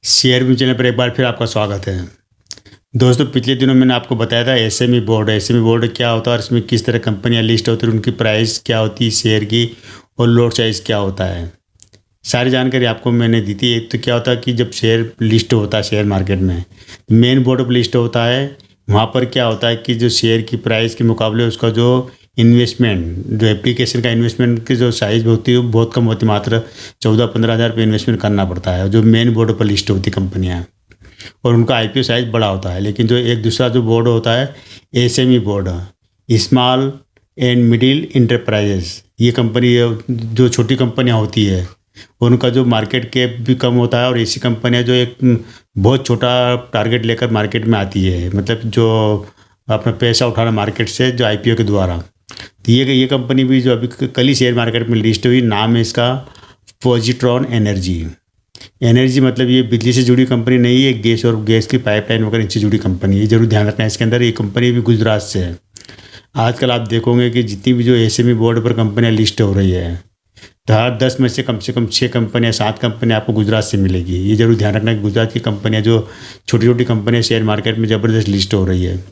Share view channel पर एक बार फिर आपका स्वागत है। दोस्तों, पिछले दिनों मैंने आपको बताया था एसएमई बोर्ड। एसएमई बोर्ड क्या होता है और इसमें किस तरह कंपनियां लिस्ट होती है, उनकी प्राइस क्या होती है शेयर की, और लोट साइज़ क्या होता है। सारी जानकारी आपको मैंने दी थी। एक तो क्या होता है कि जब शेयर लिस्ट होता है शेयर मार्केट में, मेन बोर्ड पर लिस्ट होता है। वहाँ पर क्या होता है कि जो शेयर की प्राइस के मुकाबले उसका जो इन्वेस्टमेंट, जो एप्लीकेशन का इन्वेस्टमेंट की जो साइज़ होती है वो बहुत कम होती है। मात्र 14-15 हज़ार रुपये इन्वेस्टमेंट करना पड़ता है जो मेन बोर्ड पर लिस्ट होती कंपनियाँ, और उनका आईपीओ साइज़ बड़ा होता है। लेकिन जो एक दूसरा जो बोर्ड होता है SME board, small and middle enterprises, ये कंपनी जो छोटी कंपनियां होती है उनका जो मार्केट कैप भी कम होता है, और ऐसी कंपनियां जो एक बहुत छोटा टारगेट लेकर मार्केट में आती है, मतलब जो अपना पैसा उठाना मार्केट से जो आईपीओ के द्वारा। तो ये कंपनी भी जो अभी कल ही शेयर मार्केट में लिस्ट हुई, नाम है इसका पॉजिट्रॉन एनर्जी। एनर्जी मतलब ये बिजली से जुड़ी कंपनी नहीं है, गैस और गैस की पाइपलाइन वगैरह इनसे जुड़ी कंपनी है। ये जरूर ध्यान रखना है। इसके अंदर ये कंपनी भी गुजरात से है। आजकल आप देखोगे कि जितनी भी जो एसएमई बोर्ड पर कंपनियां लिस्ट हो रही है, तो हर 10 में से कम 6 कंपनियां 7 कंपनियां आपको गुजरात से मिलेगी। ये जरूर ध्यान रखना कि गुजरात की कंपनियां जो छोटी छोटी कंपनियां शेयर मार्केट में ज़बरदस्त लिस्ट हो रही है।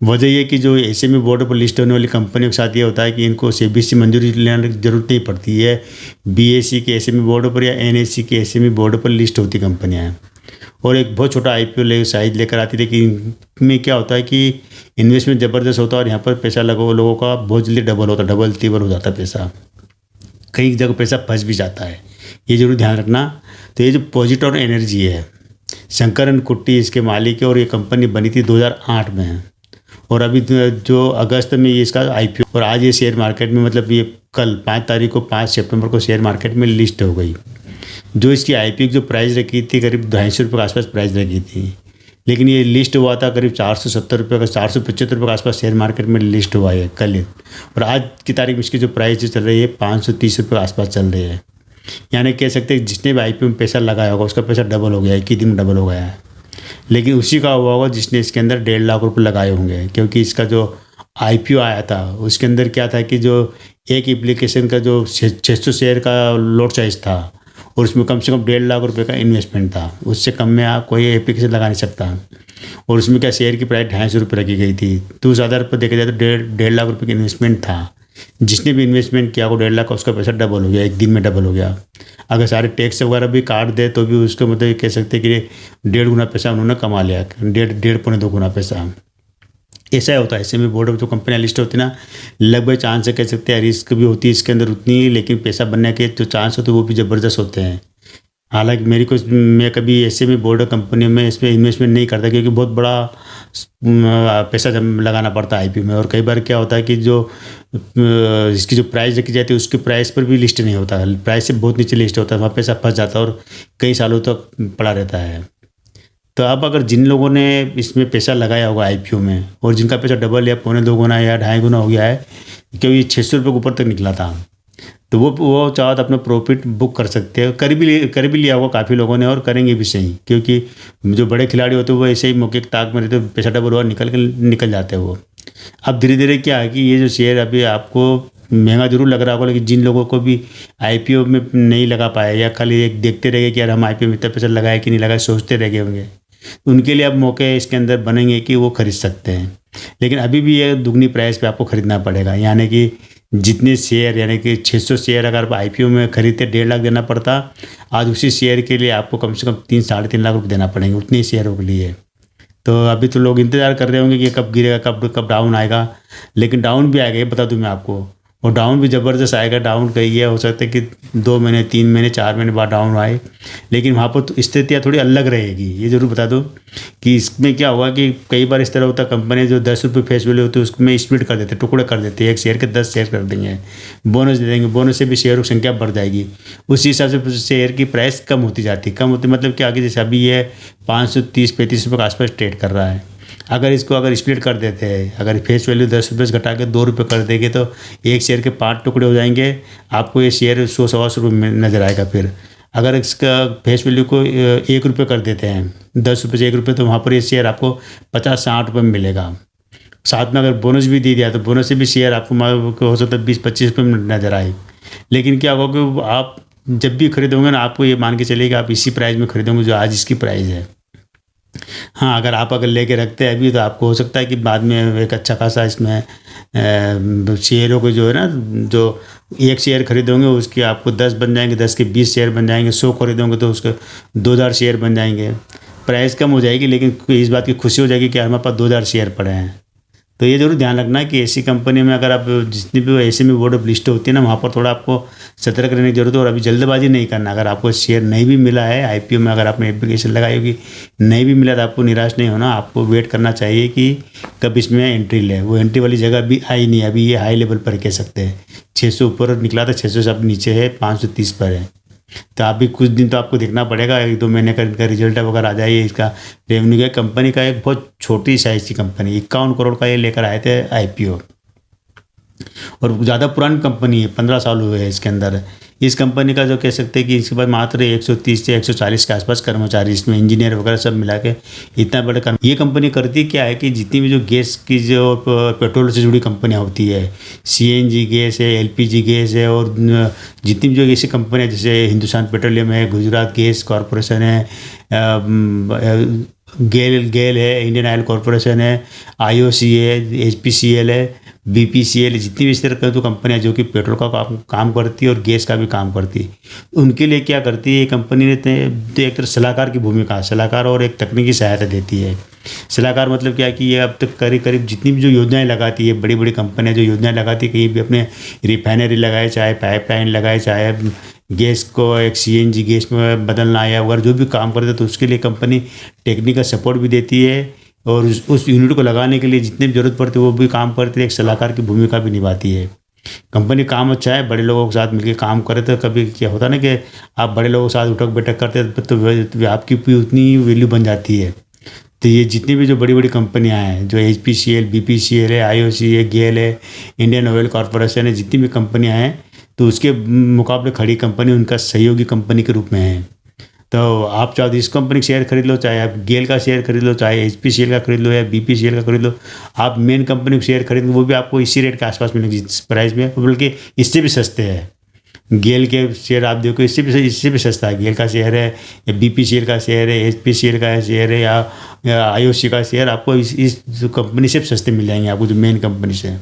वजह ये कि जो एसएमई बोर्ड पर लिस्ट होने वाली कंपनियों के साथ ये होता है कि इनको सेबी से मंजूरी लेने की जरूरत नहीं पड़ती है। बीएसई के एसएमई बोर्ड पर या एनएससी के एसएमई बोर्ड पर लिस्ट होती कंपनियां हैं, और एक बहुत छोटा आईपीओ साइज लेकर आती। लेकिन में क्या होता है कि इन्वेस्टमेंट ज़बरदस्त होता है, और यहाँ पर पैसा लगो लोगों का बहुत जल्दी डबल होता है, डबल तिबल हो जाता है पैसा। कई जगह पैसा फंस भी जाता है, ये जरूर ध्यान रखना। तो ये जो पॉजिट्रॉन एनर्जी है, शंकरन कुट्टी इसके मालिक है, और ये कंपनी बनी थी 2008 में। और अभी जो अगस्त में ये इसका आईपीओ, और आज ये शेयर मार्केट में, मतलब ये कल 5 सितंबर को शेयर मार्केट में लिस्ट हो गई। जो इसकी आईपीओ की जो प्राइस रखी थी करीब 250 रुपये के आसपास प्राइस रखी थी, लेकिन ये लिस्ट हुआ था करीब 470 रुपये का, 475 रुपये के आसपास शेयर मार्केट में लिस्ट हुआ है कल ही। और आज की तारीख में इसकी जो प्राइस जो चल रही है 530 रुपये के आसपास चल रही है। यानी कह सकते हैं जिसने भी आईपीओ में पैसा लगाया होगा उसका पैसा डबल हो गया है, एक ही दिन में डबल हो गया है। लेकिन उसी का हुआ होगा जिसने इसके अंदर 1.5 लाख रुपए लगाए होंगे, क्योंकि इसका जो आईपीओ आया था उसके अंदर क्या था कि जो एक एप्लीकेशन का जो 600 शेयर का लॉट साइज था, और उसमें कम से कम 1.5 लाख रुपए का इन्वेस्टमेंट था। उससे कम में आप कोई एप्लीकेशन लगा नहीं सकता। और उसमें क्या शेयर की प्राइस 250 रुपये रखी गई थी, तो उस आधार पर देखा जाए तो 1.5 लाख रुपये का इन्वेस्टमेंट था। जिसने भी इन्वेस्टमेंट किया वो 1.5 लाख का, उसका पैसा डबल हो गया, एक दिन में डबल हो गया। अगर सारे टैक्स वगैरह भी काट दे तो भी उसको मतलब ये कह सकते हैं कि 1.5 गुना पैसा उन्होंने कमा लिया, 1.5 पौने 2 गुना पैसा। ऐसा ही होता है एसएमई बोर्ड में जो कंपनियां लिस्ट होती है ना, लगभग चांस से कह सकते हैं, रिस्क भी होती है इसके अंदर उतनी ही, लेकिन पैसा बनने के जो चांस होते हैं वो भी ज़बरदस्त होते हैं। हालांकि मैं कभी एसएमई बोर्ड कंपनी में इसमें इन्वेस्टमेंट नहीं करता, क्योंकि बहुत बड़ा पैसा जब लगाना पड़ता है आईपीओ में। और कई बार क्या होता है कि जो इसकी जो प्राइस रखी जाती है उसकी प्राइस पर भी लिस्ट नहीं होता, प्राइस से बहुत नीचे लिस्ट होता है, वहाँ पैसा फंस जाता है और कई सालों तक पड़ा रहता है। तो अब अगर जिन लोगों ने इसमें पैसा लगाया होगा आईपीओ में, और जिनका पैसा डबल या पौने 2 गुना या 2.5 गुना हो गया है, क्योंकि 600 रुपये के ऊपर तक निकला था, तो वो चाहो तो अपना प्रॉफिट बुक कर सकते हैं। कर भी लिया होगा काफ़ी लोगों ने, और करेंगे भी सही, क्योंकि जो बड़े खिलाड़ी होते हैं वो ऐसे ही मौके की ताक में रहते, पैसा डबल हुआ निकल जाते हैं वो। अब धीरे धीरे क्या है कि ये जो शेयर अभी आपको महंगा जरूर लग रहा होगा, लेकिन जिन लोगों को भी आईपीओ में नहीं लगा पाया, या खाली एक देखते रह गए कि यार हम आईपीओ में इतना पैसा लगाया कि नहीं लगाया, सोचते रह गए होंगे, उनके लिए अब मौके इसके अंदर बनेंगे कि वो खरीद सकते हैं। लेकिन अभी भी ये दुगनी प्राइस पे आपको खरीदना पड़ेगा। यानी कि जितने शेयर, यानी कि 600 शेयर अगर आईपीओ में खरीदते 1.5 लाख देना पड़ता, आज उसी शेयर के लिए आपको कम से कम 3-3.5 लाख रुपये देना पड़ेंगे उतनी शेयरों के लिए। तो अभी तो लोग इंतज़ार कर रहे होंगे कि कब गिरेगा, कब डाउन आएगा। लेकिन डाउन भी आएगा, ये बता दूं मैं आपको, और डाउन भी ज़बरदस्त आएगा। डाउन कही है, हो सकता है कि 2 महीने 3 महीने 4 महीने बाद डाउन आए, लेकिन वहाँ पर तो स्थितियाँ थोड़ी अलग रहेगी। ये जरूर बता दो कि इसमें क्या होगा कि कई बार इस तरह होता है, कंपनी जो 10 रुपये फेस वैल्यू होती है उसमें स्प्लिट कर देते, टुकड़े कर देते हैं, एक शेयर के 10 शेयर कर देंगे, बोनस दे देंगे, बोनस से भी शेयरों की संख्या बढ़ जाएगी। उसी हिसाब से शेयर की प्राइस कम होती जाती है। कम होती मतलब क्या, आगे जैसे अभी ये 530-35 रुपये के आसपास ट्रेड कर रहा है। अगर स्प्लिट कर देते हैं, अगर फेस वैल्यू 10 रुपये से घटा के 2 रुपये कर देंगे, तो एक शेयर के 5 टुकड़े हो जाएंगे, आपको ये शेयर 100-125 रुपये में नजर आएगा। फिर अगर इसका फेस वैल्यू को 1 रुपये कर देते हैं, 10 रुपये से 1 रुपये, तो वहाँ पर ये शेयर आपको 50-60 रुपये में मिलेगा। साथ में अगर बोनस भी दे दिया तो बोनस से भी शेयर आपको हो सकता है 20-25 रुपये में नजर आए। लेकिन क्या होगा कि आप जब भी खरीदोगे ना, आपको ये मान के चलिए कि आप इसी प्राइस में खरीदोगे जो आज इसकी प्राइस है। हाँ, अगर लेके रखते हैं अभी, तो आपको हो सकता है कि बाद में एक अच्छा खासा इसमें शेयरों को जो है ना, जो एक शेयर खरीदोगे उसके आपको 10 बन जाएंगे, 10 के 20 शेयर बन जाएंगे, 100 खरीदोगे तो उसके 2000 शेयर बन जाएंगे। प्राइस कम हो जाएगी, लेकिन इस बात की खुशी हो जाएगी कि हमारे पास 2000 शेयर पड़े हैं। तो ये ज़रूर ध्यान रखना है कि ऐसी कंपनी में अगर आप जितनी भी ऐसे में बोर्ड ऑफ लिस्ट होती है ना, वहाँ पर थोड़ा आपको सतर्क रहने की जरूरत है और अभी जल्दबाजी नहीं करना। अगर आपको शेयर नहीं भी मिला है आईपीओ में, अगर आपने एप्लीकेशन लगाई होगी, नहीं भी मिला तो आपको निराश नहीं होना। आपको वेट करना चाहिए कि कब इसमें एंट्री ले। वो एंट्री वाली जगह अभी आई नहीं, अभी ये हाई लेवल पर कह सकते हैं। 600 ऊपर निकला था, 600 से अब नीचे है, 530 पर है। तो आप भी कुछ दिन तो आपको देखना पड़ेगा, 1-2 महीने का इनका रिजल्ट वगैरह आ जाइए। इसका रेवेन्यू क्या, कंपनी का एक बहुत छोटी साइज की कंपनी, 51 करोड़ का ये लेकर आए थे आईपीओ, और ज़्यादा पुरानी कंपनी है, 15 साल हुए हैं इसके अंदर। इस कंपनी का जो कह सकते हैं कि इसके बाद मात्र 130 से 140 के आसपास कर्मचारी, इसमें इंजीनियर वगैरह सब मिला के इतना बड़ा काम। ये कंपनी करती क्या है कि जितनी भी जो गैस की जो पेट्रोल से जुड़ी कंपनियां होती है, सीएनजी गैस है, एलपीजी गैस है, और जितनी भी जो ऐसी कंपनियाँ जैसे हिंदुस्तान पेट्रोलियम है, गुजरात गैस कॉरपोरेशन है, गेल है, इंडियन ऑयल कॉरपोरेशन है, आईओसी है, एचपीसीएल है, बीपीसीएल, जितनी भी इस तरह की जो कंपनियाँ जो कि पेट्रोल का काम करती है और गैस का भी काम करती है, उनके लिए क्या करती है ये कंपनी ने, तो एक तरह सलाहकार की भूमिका, सलाहकार और एक तकनीकी सहायता देती है। सलाहकार मतलब क्या है कि ये अब तक करीब जितनी भी जो योजनाएं लगाती है, बड़ी बड़ी कंपनियां जो योजनाएं लगाती है, कहीं भी अपने रिफाइनरी लगाए, चाहे पाइपलाइन लगाए, चाहे गैस को एक सीएनजी गैस में बदलना है, अगर जो भी काम करते हैं तो उसके लिए कंपनी टेक्निकल सपोर्ट भी देती है, और उस यूनिट को लगाने के लिए जितनी भी जरूरत पड़ती है वो भी काम करती है, एक सलाहकार की भूमिका भी निभाती है। कंपनी काम अच्छा है, बड़े लोगों के साथ मिलकर काम करे तो कभी क्या होता है ना कि आप बड़े लोगों के साथ उठक बैठक करते हैं तो आपकी भी उतनी वैल्यू बन जाती है। तो ये जितनी भी जो बड़ी बड़ी कंपनियां हैं, जो एचपीसीएल, बीपीसीएल है, आईओसी है, गेल है, इंडियन ऑयल कॉरपोरेशन है, जितनी भी कंपनियां हैं, तो उसके मुकाबले खड़ी कंपनी उनका सहयोगी कंपनी के रूप में है। तो आप चाहे इस कंपनी का शेयर खरीद लो, चाहे आप गेल का शेयर खरीद लो, चाहे एचपीसीएल का खरीद लो या बीपीसीएल का खरीद लो, आप मेन कंपनी का शेयर खरीद लो, वो भी आपको इसी रेट के आसपास मिलेंगे जिस प्राइस में, बल्कि इससे भी सस्ते हैं। गेल के शेयर आप देखो, इससे भी सस्ता है। गेल का शेयर है, या बीपीसीएल का शेयर है, एचपीसीएल का शेयर है, या आईओसी का शेयर आपको इस कंपनी से सस्ते मिल जाएंगे, आपको जो मेन कंपनी से।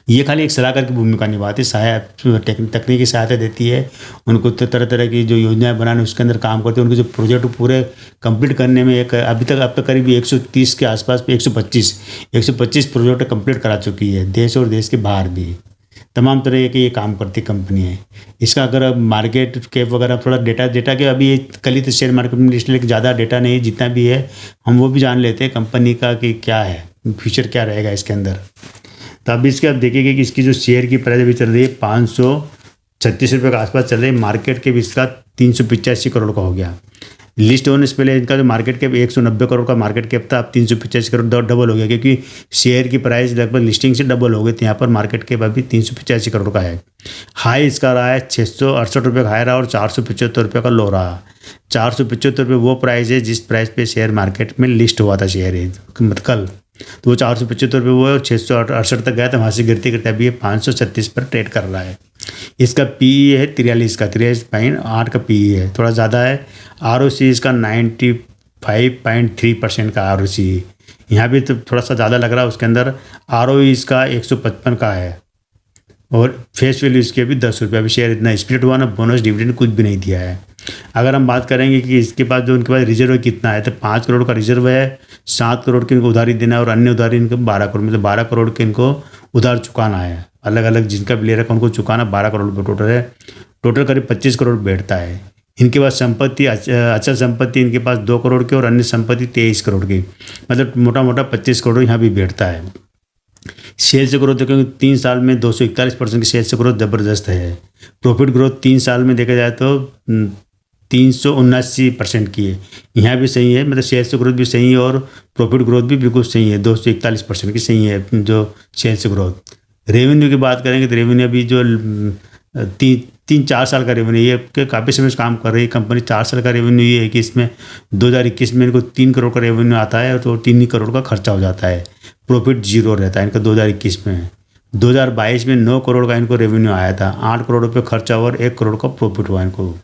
ये खाली एक सलाहकार की भूमिका निभाती है, तकनीकी सहायता देती है उनको, तो तरह तरह की जो योजनाएं बनाने उसके अंदर काम करते हैं। उनके जो प्रोजेक्ट पूरे कंप्लीट करने में एक अब तक करीब 130 के आसपास, 125 प्रोजेक्ट कंप्लीट करा चुकी है, देश और देश के बाहर भी तमाम तरह के ये काम करती कंपनी है। इसका अगर मार्केट कैप वगैरह थोड़ा डेटा के अभी कल ही तो शेयर मार्केट में लिस्ट, लेकिन ज़्यादा डेटा नहीं, जितना भी है हम वो भी जान लेते हैं कंपनी का कि क्या है फ्यूचर, क्या रहेगा इसके अंदर। तो अभी इसके आप देखिएगा कि इसकी जो शेयर की प्राइस अभी चल रही है 536 रुपये के आसपास चल रही है। मार्केट कैप इसका 385 करोड़ का हो गया। लिस्ट होने से पहले इनका जो मार्केट कैप 190 करोड़ का मार्केट कैप था, अब 385 करोड़ डबल हो गया, क्योंकि शेयर की प्राइस लगभग लिस्टिंग से डबल हो गई थी। यहाँ पर मार्केट कैप अभी 385 करोड़ का है। हाई इसका रहा है 668 रुपये का हाई रहा और 475 रुपये का लो रहा। 475 रुपये वो प्राइस है जिस प्राइस पे शेयर मार्केट में लिस्ट हुआ था शेयर कल, तो वो 475 रुपये वो 668 तक गया था, वहाँ से गिरते गिरते अभी 536 पर ट्रेड कर रहा है। इसका पीई है 43 का, 43.8 का पीई है, थोड़ा ज़्यादा है। आरओसी इसका 95.3% का आरओसी, यहाँ भी तो थोड़ा सा ज़्यादा लग रहा है। उसके अंदर आरओई इसका 155 का है, और फेस वैल्यू इसकी अभी 10 रुपये। अभी शेयर इतना स्प्लिट हुआ ना, बोनस डिविडेंड कुछ भी नहीं दिया है। अगर हम बात करेंगे कि इसके पास जो उनके पास रिजर्व कितना है, तो 5 करोड़ का रिजर्व है, 7 करोड़ की इनको उधारी देना है, और अन्य उधारी इनको 12 करोड़, मतलब 12 करोड़ के इनको उधार चुकाना है। अलग अलग जिनका भी ले रखा उनको चुकाना 12 करोड़ रुपये टोटल है। टोटल करीब 25 करोड़ बैठता है। इनके पास संपत्ति, अचल संपत्ति इनके पास 2 करोड़ की, और अन्य संपत्ति 23 करोड़ की, मतलब मोटा मोटा 25 करोड़ यहाँ भी बैठता है। सेल्स ग्रोथ देखेंगे 3 साल में 241% की सेल्स ग्रोथ ज़बरदस्त है। प्रॉफिट ग्रोथ 3 साल में देखा जाए तो 379% की है, यहाँ भी सही है, मतलब सेल्स ग्रोथ भी सही है और प्रॉफिट ग्रोथ भी बिल्कुल सही है, 241% की सही है जो सेल्स ग्रोथ। रेवेन्यू की बात करेंगे तो रेवेन्यू अभी जो 3-4 साल का रेवेन्यू ये काफ़ी समय से काम कर रही है कंपनी। 4 साल का रेवेन्यू ये है कि इसमें 2021 में इनको 3 करोड़ का रेवेन्यू आता है, तो 3 करोड़ का खर्चा हो जाता है। प्रॉफिट 0 रहता है इनका 2021 में। 2022 में 9 करोड़ का इनको रेवेन्यू आया था, 8 करोड़ रुपये खर्चा और 1 करोड़ का प्रॉफिट हुआ इनको।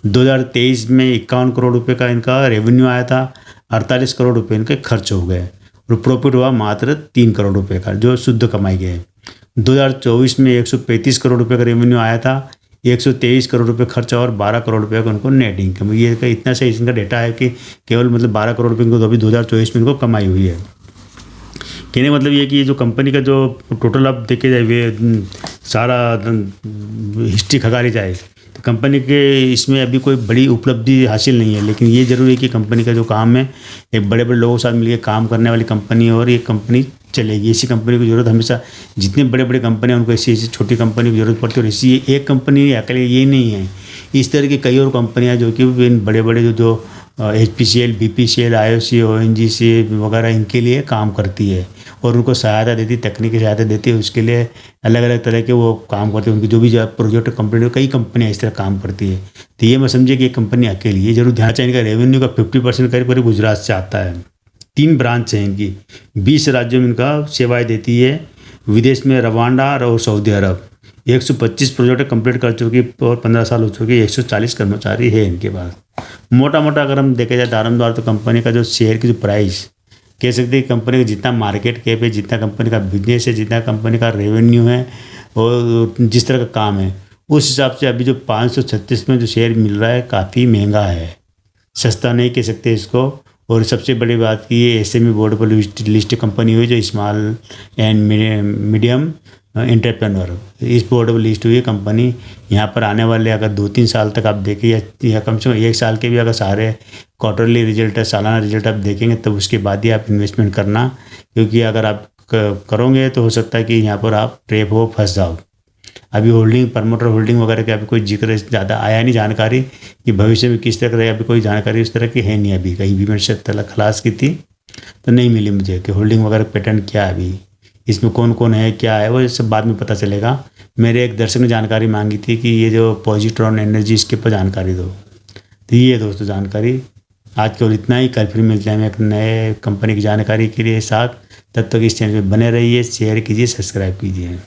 2023 में 51 करोड़ रुपये का इनका रेवेन्यू आया था, 48 करोड़ रुपये इनके खर्च हो गए और प्रॉफिट हुआ मात्र 3 करोड़ रुपये का, जो शुद्ध कमाई गए। 2024 में 135 करोड़ रुपये का रेवेन्यू आया था, 123 करोड़ रुपये खर्चा और 12 करोड़ रुपये का उनको नेट इनकम। ये इतना सही इनका डेटा है कि केवल मतलब 12 करोड़ रुपये इनको तो अभी 2024 में इनको कमाई हुई है। कहने मतलब ये कि ये जो कंपनी का जो टोटल आप देखे जाए सारा हिस्ट्री खंगाली जाए तो कंपनी के इसमें अभी कोई बड़ी उपलब्धि हासिल नहीं है, लेकिन ये ज़रूरी है कि कंपनी का जो काम है एक बड़े बड़े लोगों के साथ मिलकर काम करने वाली कंपनी है और ये कंपनी चलेगी। ऐसी कंपनी की ज़रूरत हमेशा, जितनी बड़े बड़े कंपनी हैं उनको ऐसी छोटी कंपनी की ज़रूरत पड़ती है। और इसी एक कंपनी अकेले ये नहीं है, इस तरह की कई और कंपनियाँ जो कि बड़े बड़े जो HPCL, BPCL, IOC, ONGC वगैरह इनके लिए काम करती है और उनको सहायता देती, तकनीकी सहायता देती है। उसके लिए अलग अलग तरह के वो काम करते हैं। उनकी जो भी प्रोजेक्ट कंपनी, कई कंपनियाँ इस तरह काम करती है। तो ये मैं समझिए कि एक कंपनी अकेली, ये जरूर ध्यान चाहिए। इनका रेवेन्यू का 50% करीब गुजरात से आता है। 3 ब्रांच हैं इनकी, 20 राज्यों में इनका सेवाएँ देती है। विदेश में रवांडा और सऊदी अरब 125 प्रोजेक्ट कंप्लीट कर चुकी और 15 साल हो चुके। 140 कर्मचारी है इनके पास। मोटा मोटा अगर हम देखे जाए दारमदार तो कंपनी का जो शेयर की जो प्राइस कह सकते हैं, कंपनी का जितना मार्केट कैप है, जितना कंपनी का बिजनेस है, जितना कंपनी का रेवेन्यू है और जिस तरह का काम है, उस हिसाब से अभी जो 536 में जो शेयर मिल रहा है काफ़ी महंगा है, सस्ता नहीं कह सकते इसको। और सबसे बड़ी बात की ये SME बोर्ड पर लिस्ट कंपनी हुई जो स्मॉल एंड मीडियम एंटरप्रेन्योर, इस बोर्ड पर लिस्ट हुई है कंपनी। यहाँ पर आने वाले अगर 2-3 साल तक आप देखिए या कम से कम 1 साल के भी अगर सारे क्वार्टरली रिजल्ट है, सालाना रिजल्ट आप देखेंगे तब उसके बाद ही आप इन्वेस्टमेंट करना, क्योंकि अगर आप करोगे तो हो सकता है कि यहाँ पर आप ट्रैप हो, फंस जाओ। अभी होल्डिंग, प्रमोटर होल्डिंग वगैरह का अभी कोई जिक्र ज़्यादा आया नहीं, जानकारी कि भविष्य में किस तरह का रहेगा, अभी कोई जानकारी उस तरह की है नहीं। अभी कहीं भी मैंने खलास की थी तो नहीं मिली मुझे कि होल्डिंग वगैरह पैटर्न क्या है, अभी इसमें कौन कौन है, क्या है, वो सब बाद में पता चलेगा। मेरे एक दर्शक ने जानकारी मांगी थी कि ये जो पॉजिट्रॉन एनर्जी इसके ऊपर जानकारी दो, तो ये दोस्तों जानकारी आज केवल इतना ही। कल फिर मिलते हैं एक नए कंपनी की जानकारी के लिए साथ। तब तक इस चैनल पर बने रहिए, शेयर कीजिए, सब्सक्राइब कीजिए।